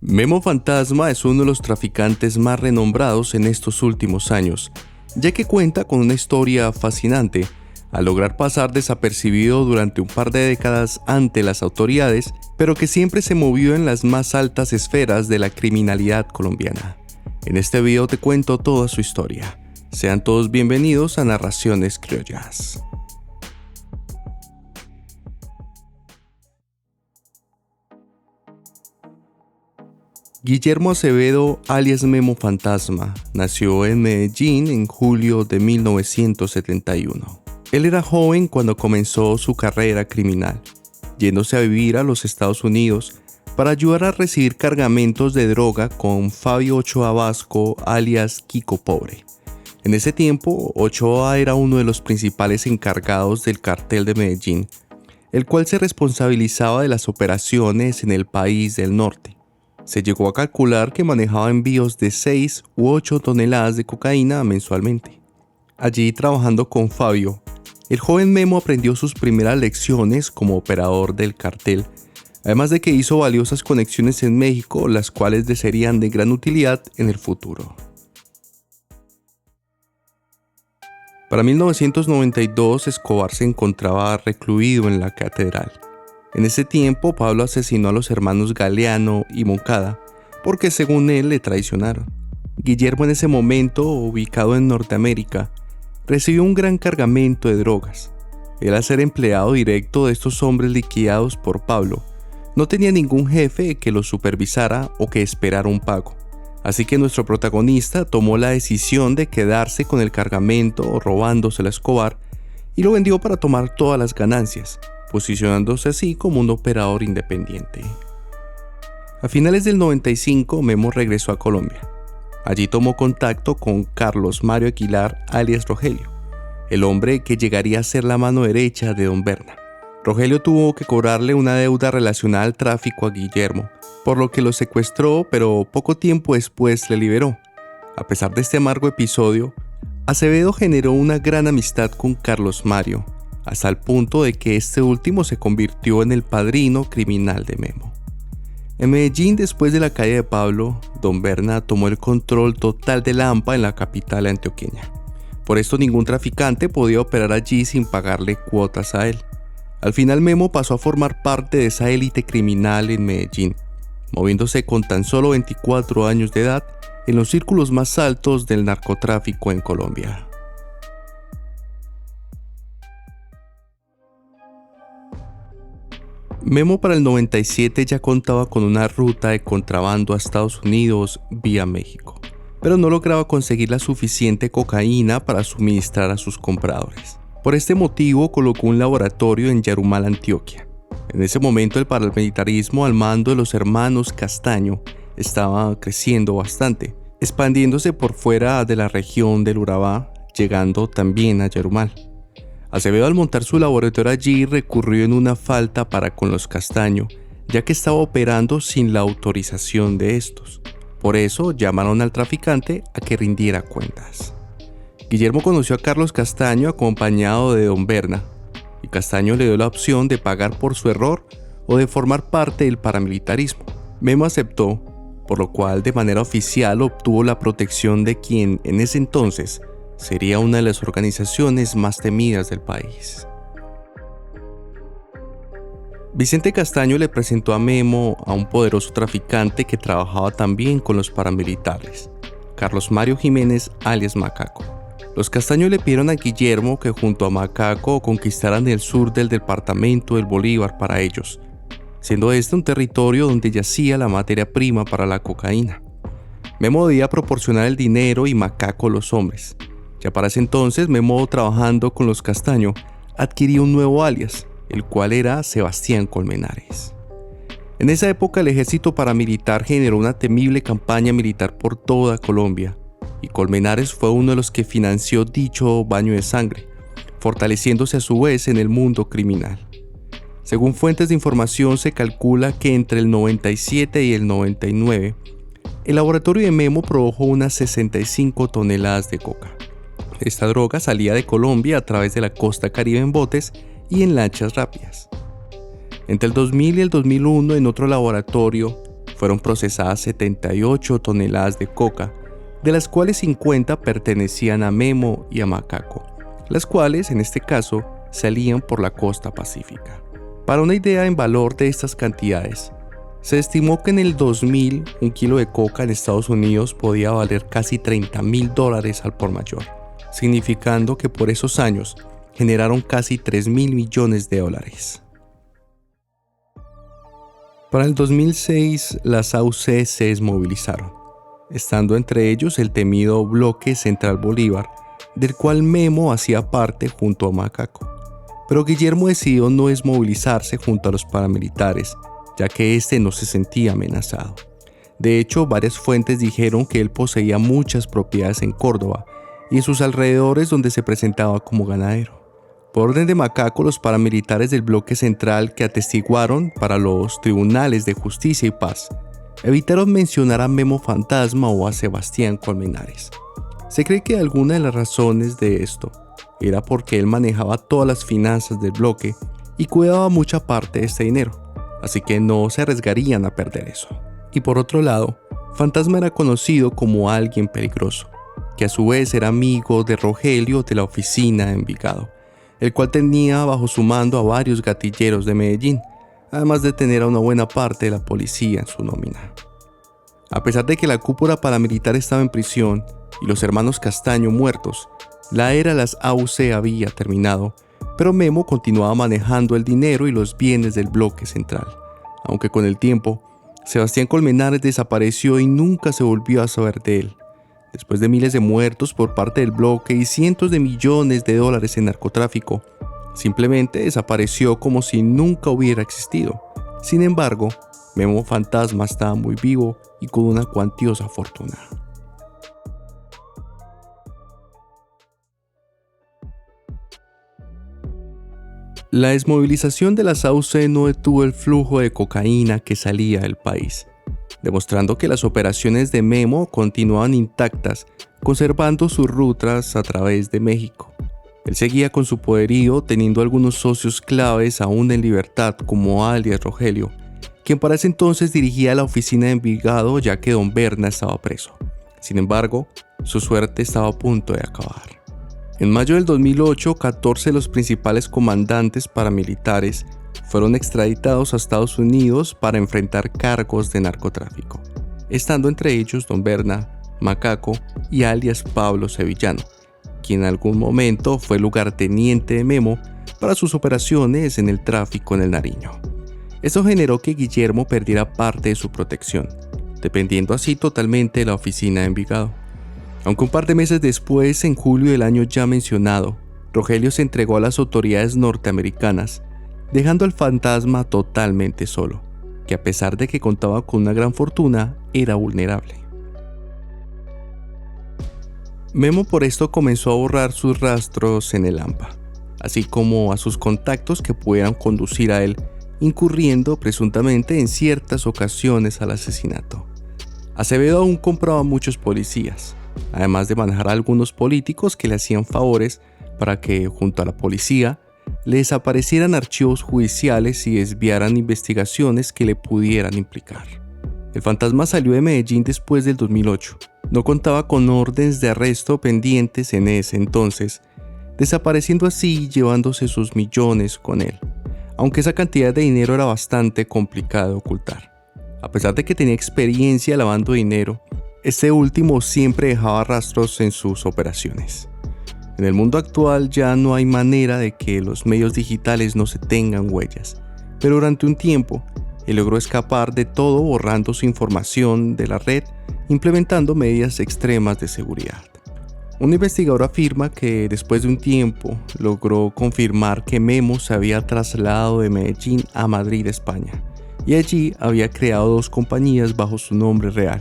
Memo Fantasma es uno de los traficantes más renombrados en estos últimos años, ya que cuenta con una historia fascinante al lograr pasar desapercibido durante un par de décadas ante las autoridades, pero que siempre se movió en las más altas esferas de la criminalidad colombiana. En este video te cuento toda su historia. Sean todos bienvenidos a Narraciones Criollas. Guillermo Acevedo, alias Memo Fantasma, nació en Medellín en julio de 1971. Él era joven cuando comenzó su carrera criminal, yéndose a vivir a los Estados Unidos para ayudar a recibir cargamentos de droga con Fabio Ochoa Vasco, alias Kiko Pobre. En ese tiempo, Ochoa era uno de los principales encargados del cartel de Medellín, el cual se responsabilizaba de las operaciones en el país del norte. Se llegó a calcular que manejaba envíos de 6 u 8 toneladas de cocaína mensualmente. Allí, trabajando con Fabio, el joven Memo aprendió sus primeras lecciones como operador del cartel, además de que hizo valiosas conexiones en México, las cuales le serían de gran utilidad en el futuro. Para 1992, Escobar se encontraba recluido en la catedral. En ese tiempo, Pablo asesinó a los hermanos Galeano y Moncada, porque según él le traicionaron. Guillermo, en ese momento, ubicado en Norteamérica, recibió un gran cargamento de drogas. Él, al ser empleado directo de estos hombres liquidados por Pablo, no tenía ningún jefe que lo supervisara o que esperara un pago. Así que nuestro protagonista tomó la decisión de quedarse con el cargamento robándoselo a Escobar y lo vendió para tomar todas las ganancias, posicionándose así como un operador independiente. A finales del 95, Memo regresó a Colombia. Allí tomó contacto con Carlos Mario Aguilar, alias Rogelio, el hombre que llegaría a ser la mano derecha de Don Berna. Rogelio tuvo que cobrarle una deuda relacionada al tráfico a Guillermo, por lo que lo secuestró, pero poco tiempo después le liberó. A pesar de este amargo episodio, Acevedo generó una gran amistad con Carlos Mario, hasta el punto de que este último se convirtió en el padrino criminal de Memo. En Medellín, después de la caída de Pablo, Don Berna tomó el control total de Lampa en la capital antioqueña. Por esto ningún traficante podía operar allí sin pagarle cuotas a él. Al final Memo pasó a formar parte de esa élite criminal en Medellín, moviéndose con tan solo 24 años de edad en los círculos más altos del narcotráfico en Colombia. Memo para el 97 ya contaba con una ruta de contrabando a Estados Unidos vía México, pero no lograba conseguir la suficiente cocaína para suministrar a sus compradores. Por este motivo colocó un laboratorio en Yarumal, Antioquia. En ese momento el paramilitarismo al mando de los hermanos Castaño estaba creciendo bastante, expandiéndose por fuera de la región del Urabá, llegando también a Yarumal. Acevedo, al montar su laboratorio allí, recurrió en una falta para con los Castaño, ya que estaba operando sin la autorización de estos. Por eso llamaron al traficante a que rindiera cuentas. Guillermo conoció a Carlos Castaño acompañado de Don Berna, y Castaño le dio la opción de pagar por su error o de formar parte del paramilitarismo. Memo aceptó, por lo cual de manera oficial obtuvo la protección de quien en ese entonces sería una de las organizaciones más temidas del país. Vicente Castaño le presentó a Memo a un poderoso traficante que trabajaba también con los paramilitares, Carlos Mario Jiménez, alias Macaco. Los Castaño le pidieron a Guillermo que junto a Macaco conquistaran el sur del departamento del Bolívar para ellos, siendo este un territorio donde yacía la materia prima para la cocaína. Memo debía proporcionar el dinero y Macaco los hombres. Ya para ese entonces, Memo, trabajando con los Castaño, adquirió un nuevo alias, el cual era Sebastián Colmenares. En esa época, el ejército paramilitar generó una temible campaña militar por toda Colombia, y Colmenares fue uno de los que financió dicho baño de sangre, fortaleciéndose a su vez en el mundo criminal. Según fuentes de información, se calcula que entre el 97 y el 99, el laboratorio de Memo produjo unas 65 toneladas de coca. Esta droga salía de Colombia a través de la costa caribe en botes y en lanchas rápidas. Entre el 2000 y el 2001, en otro laboratorio, fueron procesadas 78 toneladas de coca, de las cuales 50 pertenecían a Memo y a Macaco, las cuales en este caso salían por la costa pacífica. Para una idea en valor de estas cantidades, se estimó que en el 2000 un kilo de coca en Estados Unidos podía valer casi $30,000 al por mayor, significando que por esos años generaron casi $3,000 millones. Para el 2006, las AUC se desmovilizaron, estando entre ellos el temido Bloque Central Bolívar, del cual Memo hacía parte junto a Macaco. Pero Guillermo decidió no desmovilizarse junto a los paramilitares, ya que este no se sentía amenazado. De hecho, varias fuentes dijeron que él poseía muchas propiedades en Córdoba y en sus alrededores donde se presentaba como ganadero. Por orden de Macaco, los paramilitares del Bloque Central que atestiguaron para los tribunales de justicia y paz evitaron mencionar a Memo Fantasma o a Sebastián Colmenares. Se cree que alguna de las razones de esto era porque él manejaba todas las finanzas del bloque y cuidaba mucha parte de este dinero, así que no se arriesgarían a perder eso. Y por otro lado, Fantasma era conocido como alguien peligroso, que a su vez era amigo de Rogelio de la oficina de Envigado, el cual tenía bajo su mando a varios gatilleros de Medellín, además de tener a una buena parte de la policía en su nómina. A pesar de que la cúpula paramilitar estaba en prisión y los hermanos Castaño muertos, la era de las AUC había terminado, pero Memo continuaba manejando el dinero y los bienes del Bloque Central, aunque con el tiempo, Sebastián Colmenares desapareció y nunca se volvió a saber de él. Después de miles de muertos por parte del bloque y cientos de millones de dólares en narcotráfico, simplemente desapareció como si nunca hubiera existido. Sin embargo, Memo Fantasma estaba muy vivo y con una cuantiosa fortuna. La desmovilización de las AUC no detuvo el flujo de cocaína que salía del país, demostrando que las operaciones de Memo continuaban intactas, conservando sus rutas a través de México. Él seguía con su poderío, teniendo algunos socios claves aún en libertad, como alias Rogelio, quien para ese entonces dirigía la oficina de Envigado ya que Don Berna estaba preso. Sin embargo, su suerte estaba a punto de acabar. En mayo del 2008, 14 de los principales comandantes paramilitares fueron extraditados a Estados Unidos para enfrentar cargos de narcotráfico, estando entre ellos Don Berna, Macaco y alias Pablo Sevillano, quien en algún momento fue lugarteniente de Memo para sus operaciones en el tráfico en el Nariño. Esto generó que Guillermo perdiera parte de su protección, dependiendo así totalmente de la oficina de Envigado. Aunque un par de meses después, en julio del año ya mencionado, Rogelio se entregó a las autoridades norteamericanas, dejando al Fantasma totalmente solo, que a pesar de que contaba con una gran fortuna, era vulnerable. Memo por esto comenzó a borrar sus rastros en el AMPA, así como a sus contactos que pudieran conducir a él, incurriendo presuntamente en ciertas ocasiones al asesinato. Acevedo aún compraba muchos policías, además de manejar a algunos políticos que le hacían favores para que, junto a la policía, le desaparecieran archivos judiciales y desviaran investigaciones que le pudieran implicar. El Fantasma salió de Medellín después del 2008. No contaba con órdenes de arresto pendientes en ese entonces, desapareciendo así y llevándose sus millones con él, aunque esa cantidad de dinero era bastante complicada de ocultar. A pesar de que tenía experiencia lavando dinero, este último siempre dejaba rastros en sus operaciones. En el mundo actual ya no hay manera de que los medios digitales no se tengan huellas, pero durante un tiempo él logró escapar de todo borrando su información de la red, implementando medidas extremas de seguridad. Un investigador afirma que después de un tiempo logró confirmar que Memo se había trasladado de Medellín a Madrid, España, y allí había creado 2 compañías bajo su nombre real.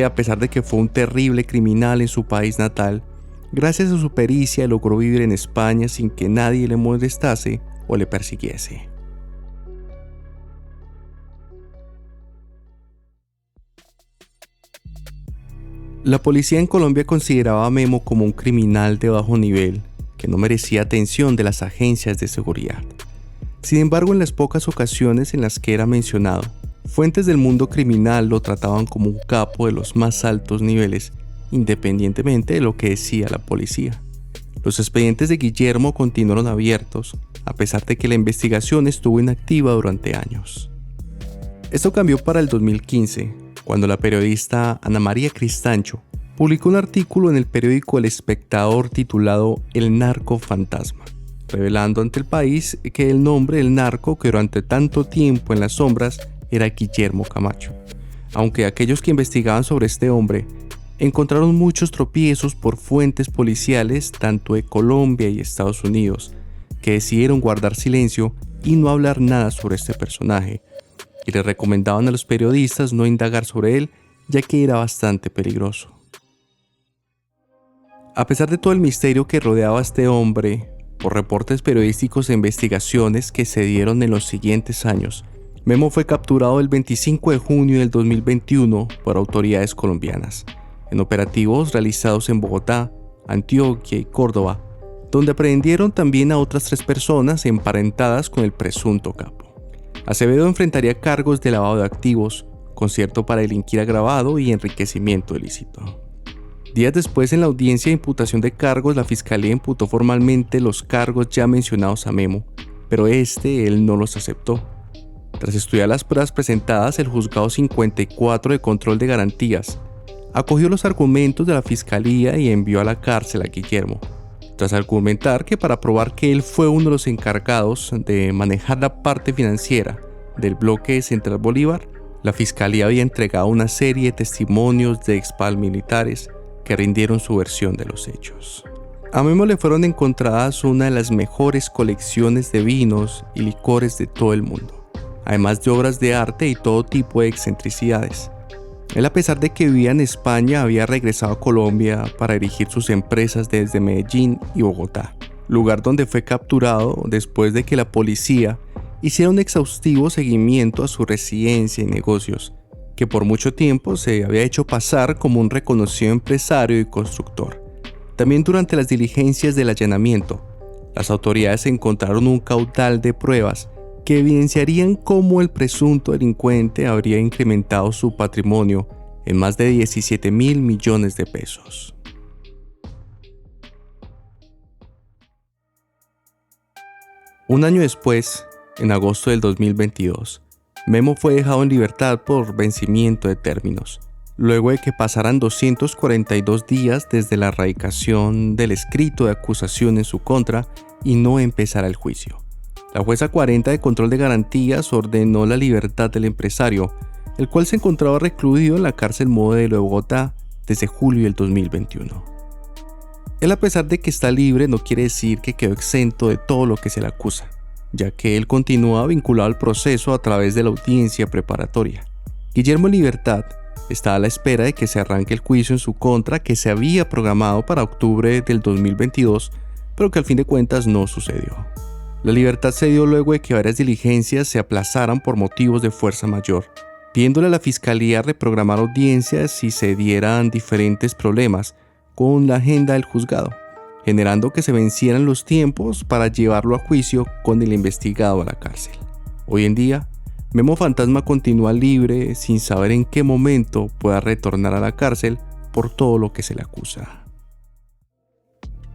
A pesar de que fue un terrible criminal en su país natal, gracias a su pericia logró vivir en España sin que nadie le molestase o le persiguiese. La policía en Colombia consideraba a Memo como un criminal de bajo nivel que no merecía atención de las agencias de seguridad. Sin embargo, en las pocas ocasiones en las que era mencionado, Fuentes del mundo criminal lo trataban como un capo de los más altos niveles, independientemente de lo que decía la policía. Los expedientes de Guillermo continuaron abiertos, a pesar de que la investigación estuvo inactiva durante años. Esto cambió para el 2015, cuando la periodista Ana María Cristancho publicó un artículo en el periódico El Espectador titulado El narco fantasma, revelando ante el país que el nombre del narco que durante tanto tiempo en las sombras era Guillermo Camacho, aunque aquellos que investigaban sobre este hombre encontraron muchos tropiezos por fuentes policiales tanto de Colombia y Estados Unidos, que decidieron guardar silencio y no hablar nada sobre este personaje, y le recomendaban a los periodistas no indagar sobre él, ya que era bastante peligroso. A pesar de todo el misterio que rodeaba a este hombre, por reportes periodísticos e investigaciones que se dieron en los siguientes años, Memo fue capturado el 25 de junio del 2021 por autoridades colombianas, en operativos realizados en Bogotá, Antioquia y Córdoba, donde aprehendieron también a otras 3 personas emparentadas con el presunto capo. Acevedo enfrentaría cargos de lavado de activos, concierto para delinquir agravado y enriquecimiento ilícito. Días después, en la audiencia de imputación de cargos, la fiscalía imputó formalmente los cargos ya mencionados a Memo, pero él no los aceptó. Tras estudiar las pruebas presentadas, el juzgado 54 de control de garantías acogió los argumentos de la fiscalía y envió a la cárcel a Guillermo, tras argumentar que para probar que él fue uno de los encargados de manejar la parte financiera del bloque Central Bolívar, la fiscalía había entregado una serie de testimonios de exparamilitares que rindieron su versión de los hechos. A Memo le fueron encontradas una de las mejores colecciones de vinos y licores de todo el mundo, además de obras de arte y todo tipo de excentricidades. Él, a pesar de que vivía en España, había regresado a Colombia para dirigir sus empresas desde Medellín y Bogotá, lugar donde fue capturado después de que la policía hiciera un exhaustivo seguimiento a su residencia y negocios, que por mucho tiempo se había hecho pasar como un reconocido empresario y constructor. También durante las diligencias del allanamiento, las autoridades encontraron un caudal de pruebas que evidenciarían cómo el presunto delincuente habría incrementado su patrimonio en más de 17.000 millones de pesos. Un año después, en agosto del 2022, Memo fue dejado en libertad por vencimiento de términos, luego de que pasaran 242 días desde la erradicación del escrito de acusación en su contra y no empezara el juicio. La jueza 40 de control de garantías ordenó la libertad del empresario, el cual se encontraba recluido en la cárcel Modelo de Bogotá desde julio del 2021. Él, a pesar de que está libre, no quiere decir que quedó exento de todo lo que se le acusa, ya que él continúa vinculado al proceso a través de la audiencia preparatoria. Guillermo en libertad está a la espera de que se arranque el juicio en su contra que se había programado para octubre del 2022, pero que al fin de cuentas no sucedió. La libertad se dio luego de que varias diligencias se aplazaran por motivos de fuerza mayor, pidiéndole a la fiscalía reprogramar audiencias si se dieran diferentes problemas con la agenda del juzgado, generando que se vencieran los tiempos para llevarlo a juicio con el investigado a la cárcel. Hoy en día, Memo Fantasma continúa libre sin saber en qué momento pueda retornar a la cárcel por todo lo que se le acusa.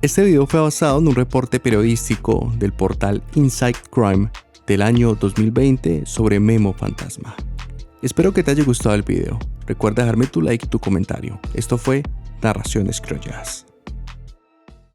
Este video fue basado en un reporte periodístico del portal Inside Crime del año 2020 sobre Memo Fantasma. Espero que te haya gustado el video. Recuerda dejarme tu like y tu comentario. Esto fue Narraciones Criollas.